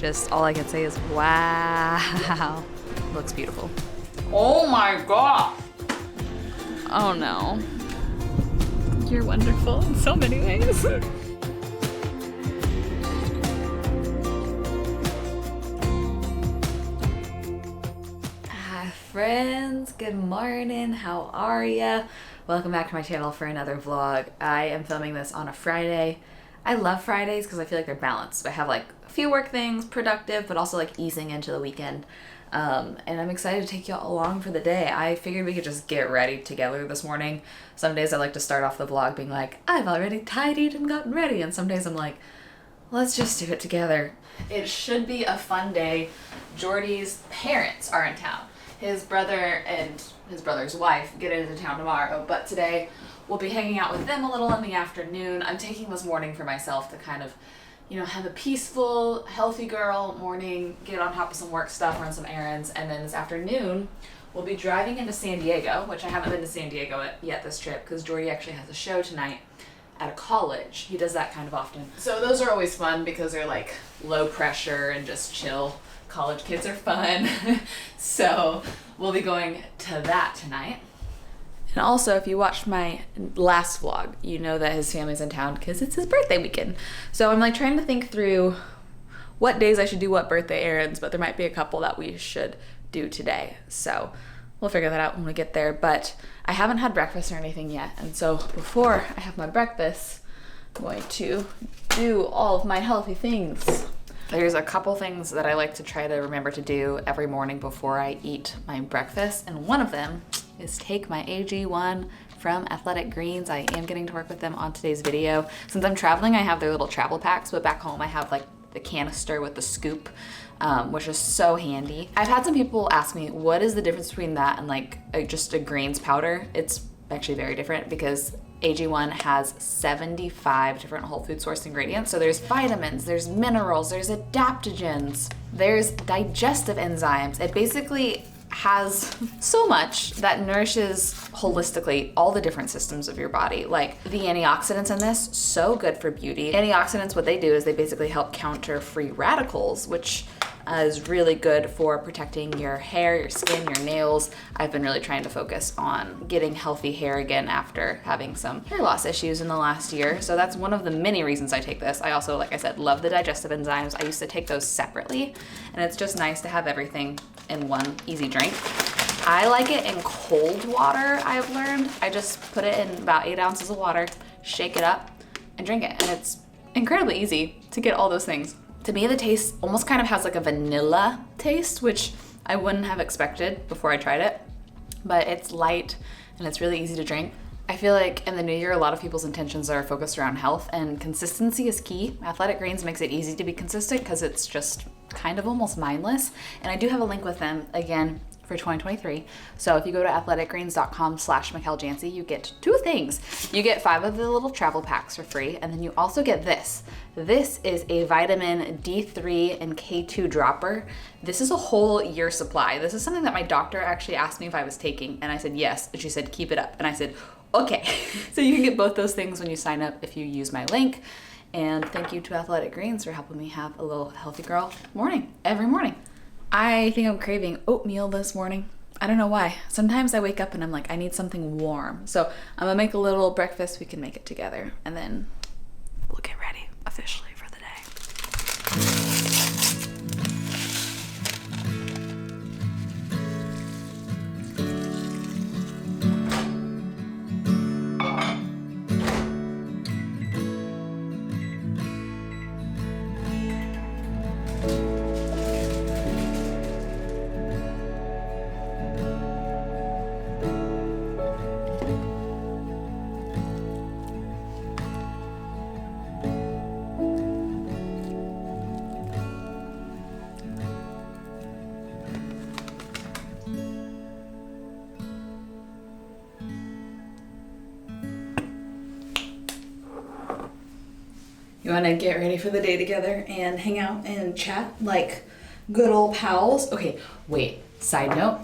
Just all I can say is, wow. Looks beautiful. Oh my gosh. Oh no. You're wonderful in so many ways. Hi friends, good morning, how are ya? Welcome back to my channel for another vlog. I am filming this on a Friday. I love Fridays because I feel like they're balanced. I have like a few work things, productive, but also like easing into the weekend. And I'm excited to take y'all along for the day. I figured we could just get ready together this morning. Some days I like to start off the vlog being like, I've already tidied and gotten ready. And some days I'm like, let's just do it together. It should be a fun day. Jordy's parents are in town. His brother and his brother's wife get into town tomorrow, but today we'll be hanging out with them a little in the afternoon. I'm taking this morning for myself to kind of, you know, have a peaceful, healthy girl morning, get on top of some work stuff, run some errands, and then this afternoon we'll be driving into San Diego, which I haven't been to San Diego yet this trip because Jordy actually has a show tonight at a college. He does that kind of often. So those are always fun because they're like low pressure and just chill. College kids are fun. So we'll be going to that tonight. And also, if you watched my last vlog, you know that his family's in town because it's his birthday weekend. So I'm like trying to think through what days I should do what birthday errands, but there might be a couple that we should do today. So we'll figure that out when we get there. But I haven't had breakfast or anything yet. And so before I have my breakfast, I'm going to do all of my healthy things. There's a couple things that I like to try to remember to do every morning before I eat my breakfast. And one of them is take my AG1 from Athletic Greens. I am getting to work with them on today's video. Since I'm traveling, I have their little travel packs, but back home I have like the canister with the scoop, which is so handy. I've had some people ask me, what is the difference between that and like just a greens powder? It's actually very different because AG1 has 75 different whole food source ingredients. So there's vitamins, there's minerals, there's adaptogens, there's digestive enzymes. It basically has so much that nourishes holistically all the different systems of your body. Like the antioxidants in this, so good for beauty. Antioxidants, what they do is they basically help counter free radicals, which is really good for protecting your hair, your skin, your nails. I've been really trying to focus on getting healthy hair again after having some hair loss issues in the last year. So that's one of the many reasons I take this. I also, like I said, love the digestive enzymes. I used to take those separately, and it's just nice to have everything in one easy drink. I like it in cold water, I've learned. I just put it in about 8 ounces of water, shake it up, and drink it. And it's incredibly easy to get all those things. To me, the taste almost kind of has like a vanilla taste, which I wouldn't have expected before I tried it, but it's light and it's really easy to drink. I feel like in the new year, a lot of people's intentions are focused around health, and consistency is key. Athletic Greens makes it easy to be consistent because it's just kind of almost mindless. And I do have a link with them again for 2023. So if you go to athleticgreens.com/Michelle Janse, you get 2 things. You get 5 of the little travel packs for free, and then you also get this. This is a vitamin D3 and K2 dropper. This is a whole year supply. This is something that my doctor actually asked me if I was taking, and I said yes, and she said keep it up, and I said okay. So you can get both those things when you sign up if you use my link. And thank you to Athletic Greens for helping me have a little healthy girl morning every morning. I think I'm craving oatmeal this morning. I don't know why. Sometimes I wake up and I'm like, I need something warm. So I'm gonna make a little breakfast. We can make it together, and then we'll get ready officially for the day. You want to get ready for the day together and hang out and chat like good old pals? Okay, wait, side note.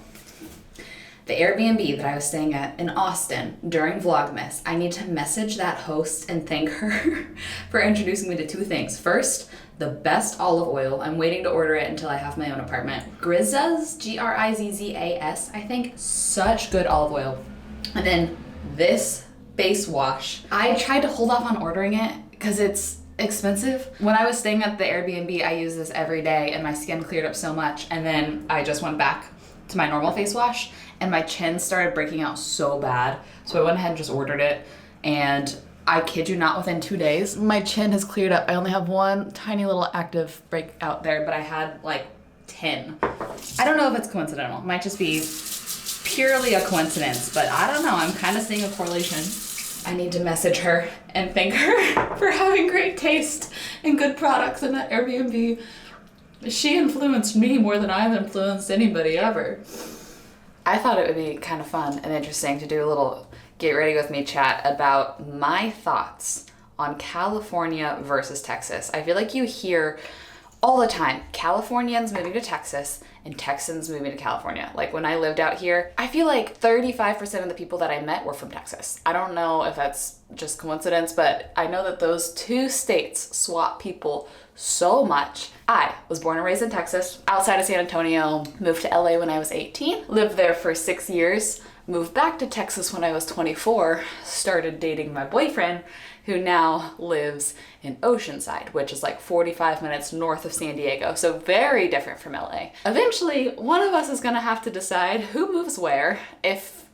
The Airbnb that I was staying at in Austin during Vlogmas, I need to message that host and thank her for introducing me to 2 things. First, the best olive oil. I'm waiting to order it until I have my own apartment. Grizzas, Grizzas, I think. Such good olive oil. And then this face wash. I tried to hold off on ordering it because it's expensive. When I was staying at the Airbnb, I used this every day and my skin cleared up so much. And then I just went back to my normal face wash and my chin started breaking out so bad. So I went ahead and just ordered it, and I kid you not, within 2 days, my chin has cleared up. I only have one tiny little active breakout there, but I had like 10. I don't know if it's coincidental. It might just be purely a coincidence, but I don't know. I'm kind of seeing a correlation. I need to message her and thank her for having great taste and good products in that Airbnb. She influenced me more than I've influenced anybody ever. I thought it would be kind of fun and interesting to do a little get ready with me chat about my thoughts on California versus Texas. I feel like you hear all the time Californians moving to Texas and Texans moving to California. Like when I lived out here, I feel like 35% of the people that I met were from Texas. I don't know if that's just coincidence, but I know that those two states swap people so much. I was born and raised in Texas, outside of San Antonio, moved to LA when I was 18, lived there for 6 years, moved back to Texas when I was 24, started dating my boyfriend, who now lives in Oceanside, which is like 45 minutes north of San Diego, so very different from LA. Eventually, one of us is gonna have to decide who moves where. If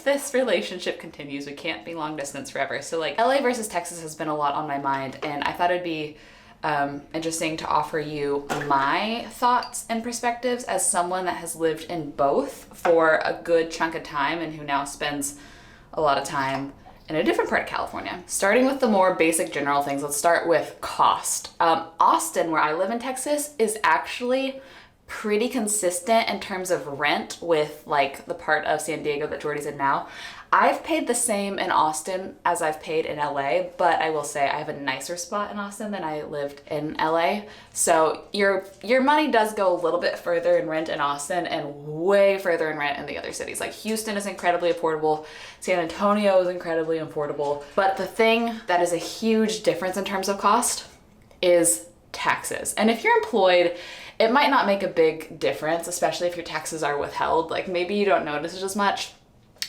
this relationship continues, we can't be long distance forever. So like LA versus Texas has been a lot on my mind, and I thought it'd be interesting to offer you my thoughts and perspectives as someone that has lived in both for a good chunk of time and who now spends a lot of time in a different part of California. Starting with the more basic general things, let's start with cost. Austin, where I live in Texas, is actually pretty consistent in terms of rent with like the part of San Diego that Jordy's in now. I've paid the same in Austin as I've paid in LA, but I will say I have a nicer spot in Austin than I lived in LA. So your money does go a little bit further in rent in Austin and way further in rent in the other cities. Like Houston is incredibly affordable, San Antonio is incredibly affordable, but the thing that is a huge difference in terms of cost is taxes. And if you're employed, it might not make a big difference, especially if your taxes are withheld. Like maybe you don't notice it as much.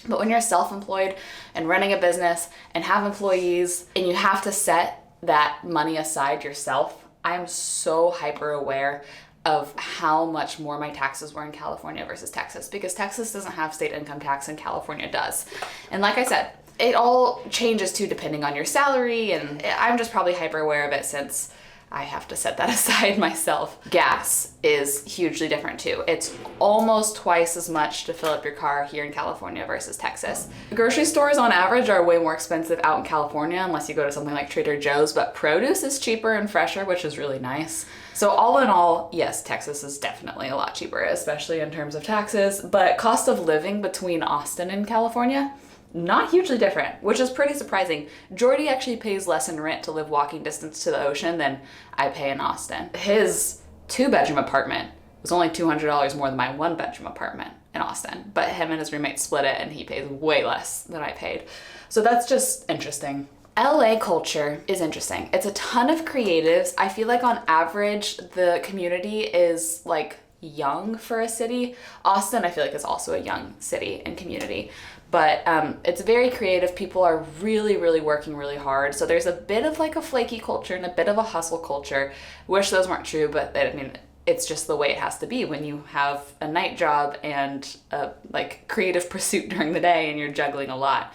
But when you're self-employed and running a business and have employees and you have to set that money aside yourself, I'm so hyper aware of how much more my taxes were in California versus Texas, because Texas doesn't have state income tax and California does. And like I said, it all changes too depending on your salary, and I'm just probably hyper aware of it since I have to set that aside myself. Gas is hugely different too. It's almost twice as much to fill up your car here in California versus Texas. Grocery stores on average are way more expensive out in California unless you go to something like Trader Joe's, but produce is cheaper and fresher, which is really nice. So all in all, yes, Texas is definitely a lot cheaper, especially in terms of taxes, but cost of living between Austin and California, not hugely different, which is pretty surprising. Jordy actually pays less in rent to live walking distance to the ocean than I pay in Austin. His 2-bedroom apartment was only $200 more than my 1-bedroom apartment in Austin, but him and his roommate split it and he pays way less than I paid. So that's just interesting. LA culture is interesting. It's a ton of creatives. I feel like on average, the community is like young for a city. Austin, I feel like, is also a young city and community. But it's very creative. People are really, really working really hard. So there's a bit of like a flaky culture and a bit of a hustle culture. Wish those weren't true, but I mean, it's just the way it has to be when you have a night job and a like creative pursuit during the day and you're juggling a lot.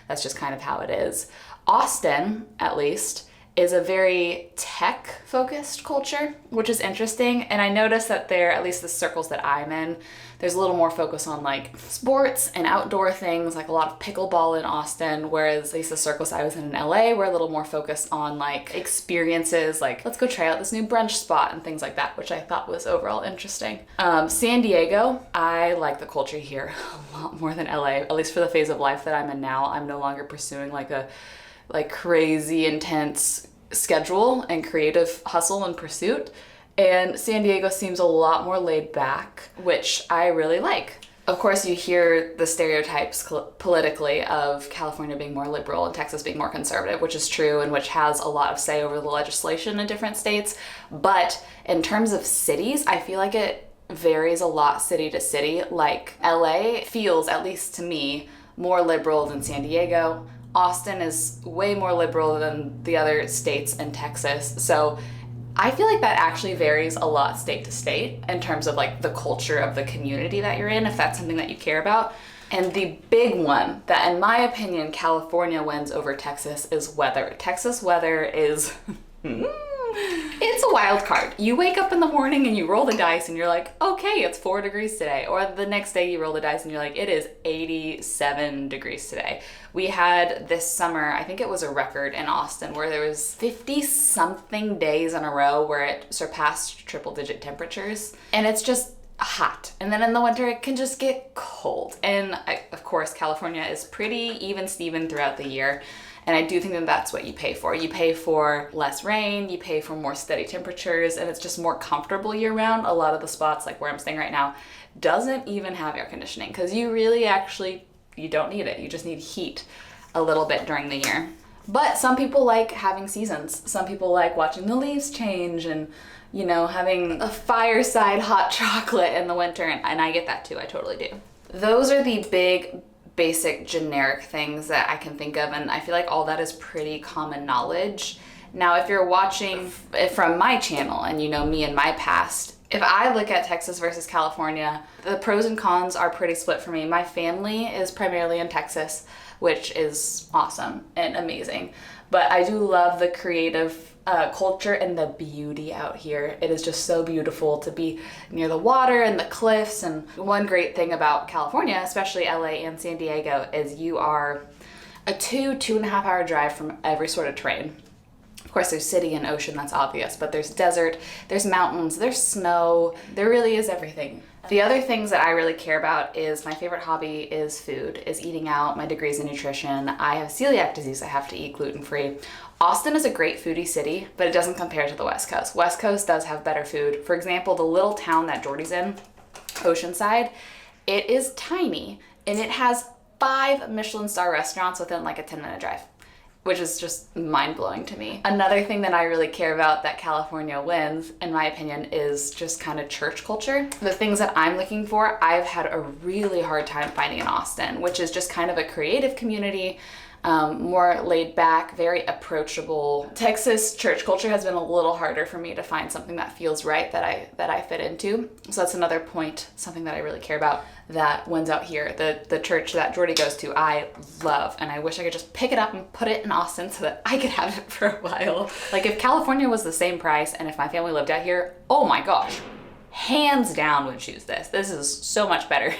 That's just kind of how it is. Austin, at least, is a very tech-focused culture, which is interesting. And I noticed that there, at least the circles that I'm in, there's a little more focus on like sports and outdoor things, like a lot of pickleball in Austin, whereas at least the circles I was in LA were a little more focused on like experiences, like let's go try out this new brunch spot and things like that, which I thought was overall interesting. San Diego, I like the culture here a lot more than LA, at least for the phase of life that I'm in now. I'm no longer pursuing like a crazy intense schedule and creative hustle and pursuit. And San Diego seems a lot more laid back, which I really like. Of course, you hear the stereotypes politically of California being more liberal and Texas being more conservative, which is true and which has a lot of say over the legislation in different states. But in terms of cities, I feel like it varies a lot city to city. Like LA feels, at least to me, more liberal than San Diego. Austin is way more liberal than the other states in Texas. So I feel like that actually varies a lot state to state in terms of like the culture of the community that you're in, if that's something that you care about. And the big one that, in my opinion, California wins over Texas is weather. Texas weather is, it's a wild card. You wake up in the morning and you roll the dice and you're like, okay, it's 4 degrees today. Or the next day you roll the dice and you're like, it is 87 degrees today. We had this summer, I think it was a record in Austin, where there was 50 something days in a row where it surpassed triple digit temperatures. And it's just hot. And then in the winter it can just get cold. And of course, California is pretty even Steven throughout the year. And I do think that that's what you pay for. You pay for less rain, you pay for more steady temperatures, and it's just more comfortable year round. A lot of the spots, like where I'm staying right now, doesn't even have air conditioning because you really actually, you don't need it. You just need heat a little bit during the year. But some people like having seasons. Some people like watching the leaves change and, you know, having a fireside hot chocolate in the winter. And I get that too. I totally do. Those are the big basic generic things that I can think of, and I feel like all that is pretty common knowledge. Now, if you're watching from my channel and you know me and my past, if I look at Texas versus California, the pros and cons are pretty split for me. My family is primarily in Texas, which is awesome and amazing, but I do love the creative culture and the beauty out here. It is just so beautiful to be near the water and the cliffs. And one great thing about California, especially LA and San Diego, is you are a 2.5 hour drive from every sort of terrain. Of course, there's city and ocean, that's obvious, but there's desert, there's mountains, there's snow, there really is everything. The other things that I really care about is my favorite hobby is food, is eating out. My degree is in nutrition. I have celiac disease. I have to eat gluten-free. Austin is a great foodie city, but it doesn't compare to the West Coast. West Coast does have better food. For example, the little town that Jordy's in, Oceanside, it is tiny and it has 5 Michelin star restaurants within like a 10-minute drive, which is just mind-blowing to me. Another thing that I really care about that California wins, in my opinion, is just kind of church culture. The things that I'm looking for, I've had a really hard time finding in Austin, which is just kind of a creative community, more laid back, very approachable. Texas church culture has been a little harder for me to find something that feels right, that I fit into. So that's another point, something that I really care about that wins out here. The church that Jordy goes to, I love, and I wish I could just pick it up and put it in Austin so that I could have it for a while. Like if California was the same price and if my family lived out here, oh my gosh, hands down would choose this. This is so much better.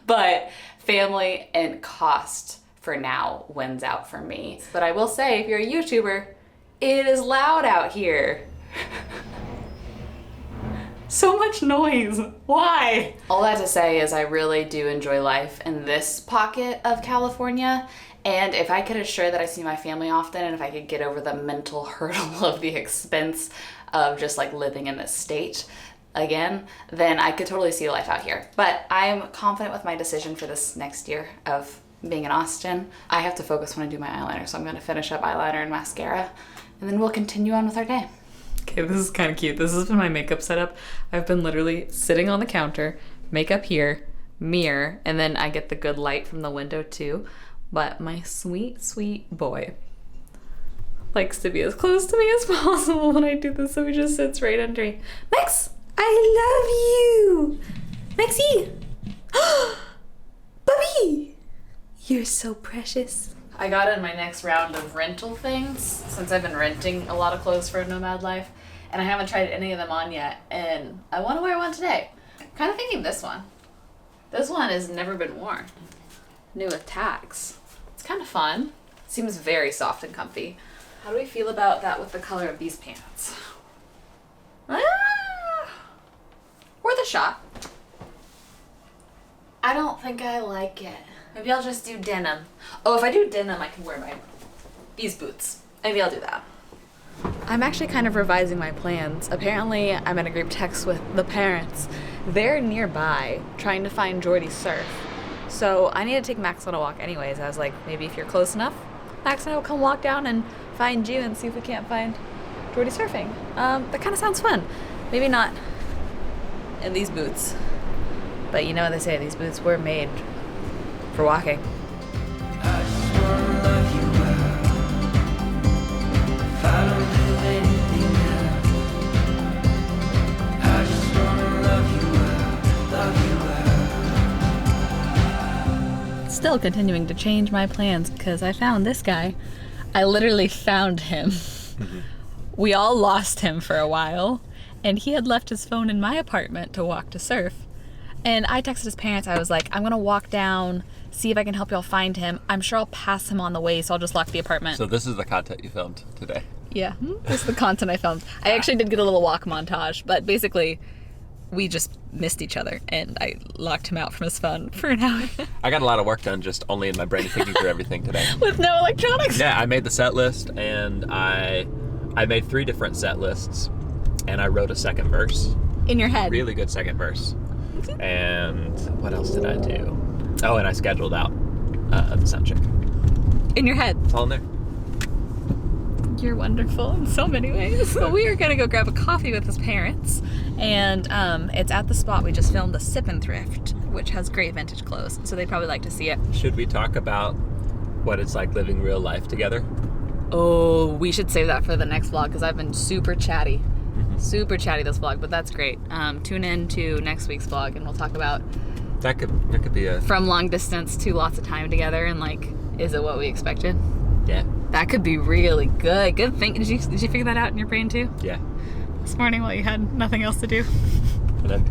But family and cost for now wins out for me. But I will say, if you're a YouTuber, it is loud out here. So much noise. Why? All that to say is I really do enjoy life in this pocket of California. And if I could assure that I see my family often, and if I could get over the mental hurdle of the expense of just like living in this state again, then I could totally see life out here. But I'm confident with my decision for this next year of being in Austin. I have to focus when I do my eyeliner, so I'm going to finish up eyeliner and mascara, and then we'll continue on with our day. Okay, this is kind of cute. This has been my makeup setup. I've been literally sitting on the counter, makeup here, mirror, and then I get the good light from the window too. But my sweet, sweet boy likes to be as close to me as possible when I do this, so he just sits right under me. Max, I love you! Maxie! Bubby! You're so precious. I got in my next round of rental things since I've been renting a lot of clothes for Nomad Life, and I haven't tried any of them on yet, and I want to wear one today. I'm kind of thinking this one. This one has never been worn. New with tags. It's kind of fun. Seems very soft and comfy. How do we feel about that with the color of these pants? Worth a shot. I don't think I like it. Maybe I'll just do denim. Oh, if I do denim, I can wear these boots. Maybe I'll do that. I'm actually kind of revising my plans. Apparently, I'm in a group text with the parents. They're nearby trying to find Jordy's surf. So I need to take Max on a walk anyways. I was like, maybe if you're close enough, Max and I will come walk down and find you and see if we can't find Jordy surfing. That kind of sounds fun. Maybe not in these boots. But you know what they say, these boots were made for walking. I just wanna love you well. If I don't do anything else, I just wanna love you well. Still continuing to change my plans because I found this guy. I literally found him. We all lost him for a while, and he had left his phone in my apartment to walk to surf. And I texted his parents. I was like, I'm gonna walk down, see if I can help y'all find him. I'm sure I'll pass him on the way, so I'll just lock the apartment. So this is the content you filmed today? Yeah, this is the content I filmed. I actually did get a little walk montage, but basically we just missed each other, and I locked him out from his phone for an hour. I got a lot of work done just only in my brain thinking through everything today. With no electronics? Yeah, I made the set list, and I made 3 different set lists, and I wrote a second verse. In your head? Really good second verse. And what else did I do? Oh, and I scheduled out the sound check. In your head? It's all in there. You're wonderful in so many ways. Well, we are gonna go grab a coffee with his parents, and it's at the spot we just filmed, the Sip and Thrift, which has great vintage clothes, so they'd probably like to see it. Should we talk about what it's like living real life together? Oh, we should save that for the next vlog because I've been super chatty. Super chatty this vlog, but that's great. Tune in to next week's vlog and we'll talk about That could be a... from long distance to lots of time together and like, is it what we expected? Yeah. That could be really good. Good thing. Did you figure that out in your brain too? Yeah. This morning while you had nothing else to do. And then...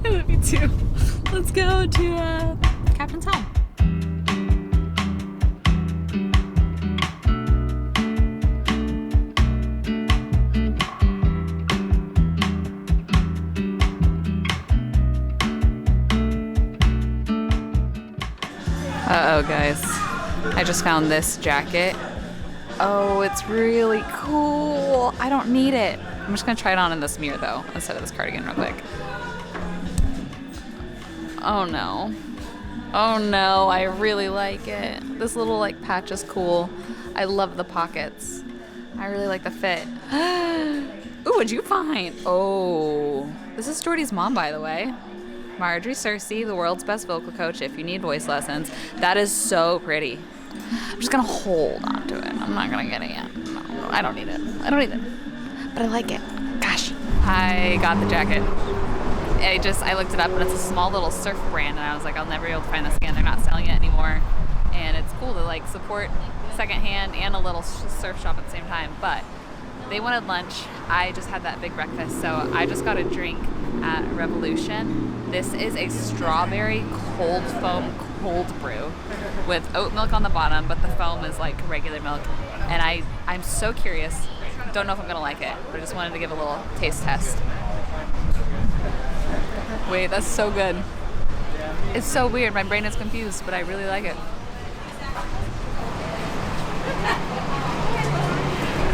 I love you too. Let's go to Captain's home. Uh-oh, guys. I just found this jacket. Oh, it's really cool. I don't need it. I'm just gonna try it on in this mirror though, instead of this cardigan real quick. Oh no. Oh no, I really like it. This little like patch is cool. I love the pockets. I really like the fit. Ooh, what'd you find? Oh, this is Jordy's mom, by the way. Marjorie Cersei, the world's best vocal coach if you need voice lessons. That is so pretty. I'm just gonna hold on to it. I'm not gonna get it yet. No, I don't need it. I don't need it. But I like it. Gosh. I got the jacket. I looked it up and it's a small little surf brand and I was like, I'll never be able to find this again. They're not selling it anymore. And it's cool to like support secondhand and a little surf shop at the same time. But they wanted lunch. I just had that big breakfast. So I just got a drink at Revolution. This is a strawberry cold foam cold brew with oat milk on the bottom, but the foam is like regular milk. And I'm so curious. Don't know if I'm gonna like it, but I just wanted to give a little taste test. Wait, that's so good. It's so weird. My brain is confused, but I really like it.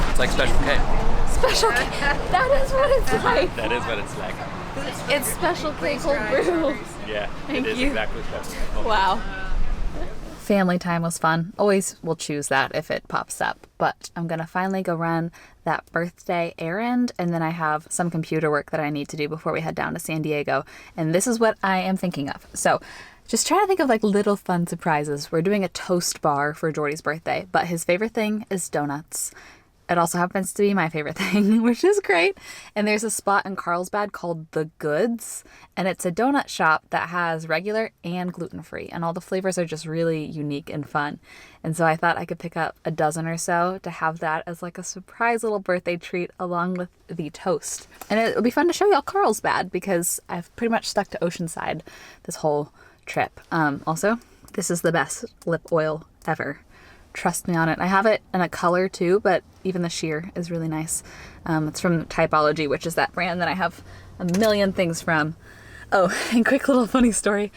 It's like Special K. Special K. That is what it's like. That is what it's like. It's Special K cold brew. Yeah, Thank it is you. exactly Special K. Wow. Family time was fun. Always will choose that if it pops up. But I'm going to finally go run that birthday errand. And then I have some computer work that I need to do before we head down to San Diego. And this is what I am thinking of. So just trying to think of like little fun surprises. We're doing a toast bar for Jordy's birthday. But his favorite thing is donuts. It also happens to be my favorite thing, which is great. And there's a spot in Carlsbad called The Goods, and it's a donut shop that has regular and gluten-free, and all the flavors are just really unique and fun. And so I thought I could pick up a dozen or so to have that as like a surprise little birthday treat along with the toast. And it'll be fun to show y'all Carlsbad because I've pretty much stuck to Oceanside this whole trip. Also, this is the best lip oil ever. Trust me on it. I have it in a color too, but even the sheer is really nice. It's from Typology, which is that brand that I have a million things from. Oh, and quick little funny story.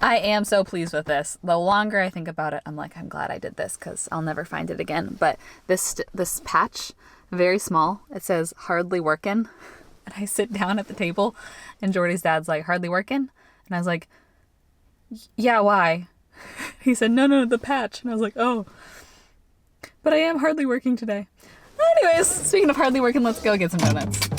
I am so pleased with this. The longer I think about it, I'm like, I'm glad I did this because I'll never find it again. But this patch, very small. It says hardly workin'. And I sit down at the table and Jordy's dad's like, hardly workin'? And I was like, yeah, why? He said, no, the patch. And I was like, oh, but I am hardly working today. Anyways, speaking of hardly working, let's go get some donuts.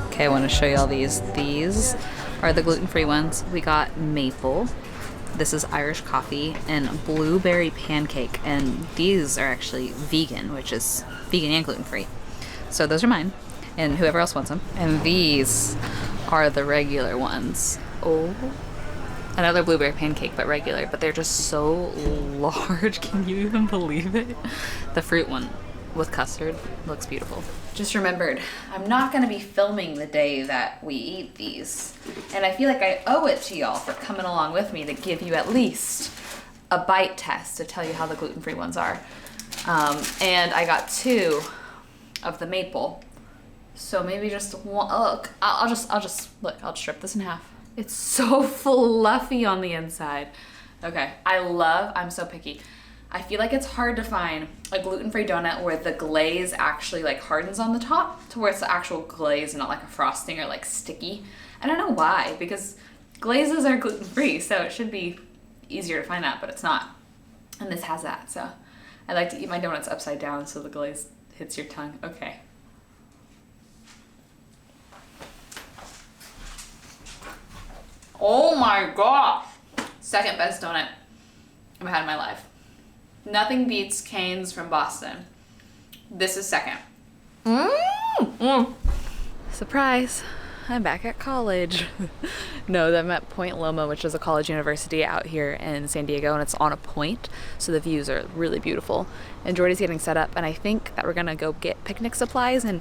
Okay, I want to show you all these. These are the gluten-free ones. We got maple. This is Irish coffee and blueberry pancake. And these are actually vegan, which is vegan and gluten-free. So those are mine and whoever else wants them. And these are the regular ones. Oh, another blueberry pancake, but regular. But they're just so large. Can you even believe it? The fruit one with custard looks beautiful. Just remembered, I'm not gonna be filming the day that we eat these. And I feel like I owe it to y'all for coming along with me to give you at least a bite test to tell you how the gluten-free ones are. And I got 2 of the maple. So maybe just one, look, I'll just strip this in half. It's so fluffy on the inside. Okay, I'm so picky. I feel like it's hard to find a gluten-free donut where the glaze actually like hardens on the top to where it's the actual glaze and not like a frosting or like sticky. I don't know why, because glazes are gluten-free, so it should be easier to find that, but it's not. And this has that, so I like to eat my donuts upside down so the glaze hits your tongue. Okay. Oh my gosh. Second best donut I've had in my life. Nothing beats Cane's from Boston. This is second. Surprise. I'm back at college. No, I'm at Point Loma, which is a college university out here in San Diego, and it's on a point, so the views are really beautiful. And Jordy's getting set up, and I think that we're gonna go get picnic supplies and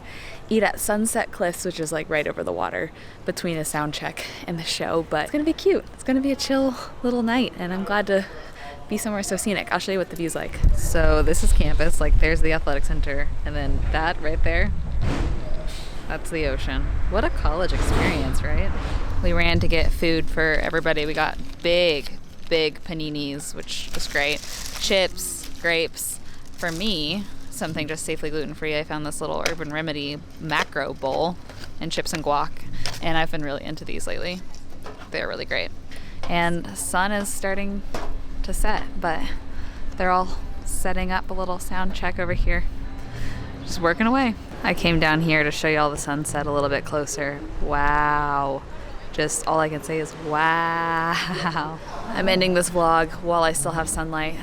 eat at Sunset Cliffs, which is like right over the water between a sound check and the show. But it's gonna be cute. It's gonna be a chill little night, and I'm glad to be somewhere so scenic. I'll show you what the view's like. So this is campus, like there's the athletic center, and then that right there, that's the ocean. What a college experience, right? We ran to get food for everybody. We got big paninis, which was great. Chips, grapes. For me, something just safely gluten-free, I found this little Urban Remedy macro bowl and chips and guac, and I've been really into these lately. They're really great. And sun is starting to set, but they're all setting up a little sound check over here. Just working away. I came down here to show you all the sunset a little bit closer. Wow. Just all I can say is wow. I'm ending this vlog while I still have sunlight,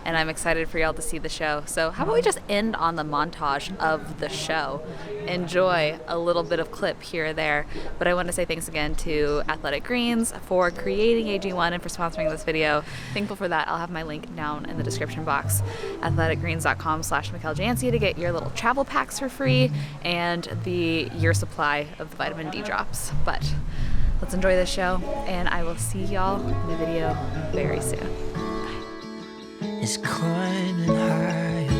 and I'm excited for y'all to see the show. So how about we just end on the montage of the show? Enjoy a little bit of clip here or there. But I want to say thanks again to Athletic Greens for creating AG1 and for sponsoring this video. Thankful for that. I'll have my link down in the description box. athleticgreens.com/Michelle Janse to get your little travel packs for free and the year supply of the vitamin D drops. But let's enjoy this show, and I will see y'all in the video very soon. It's climbing higher.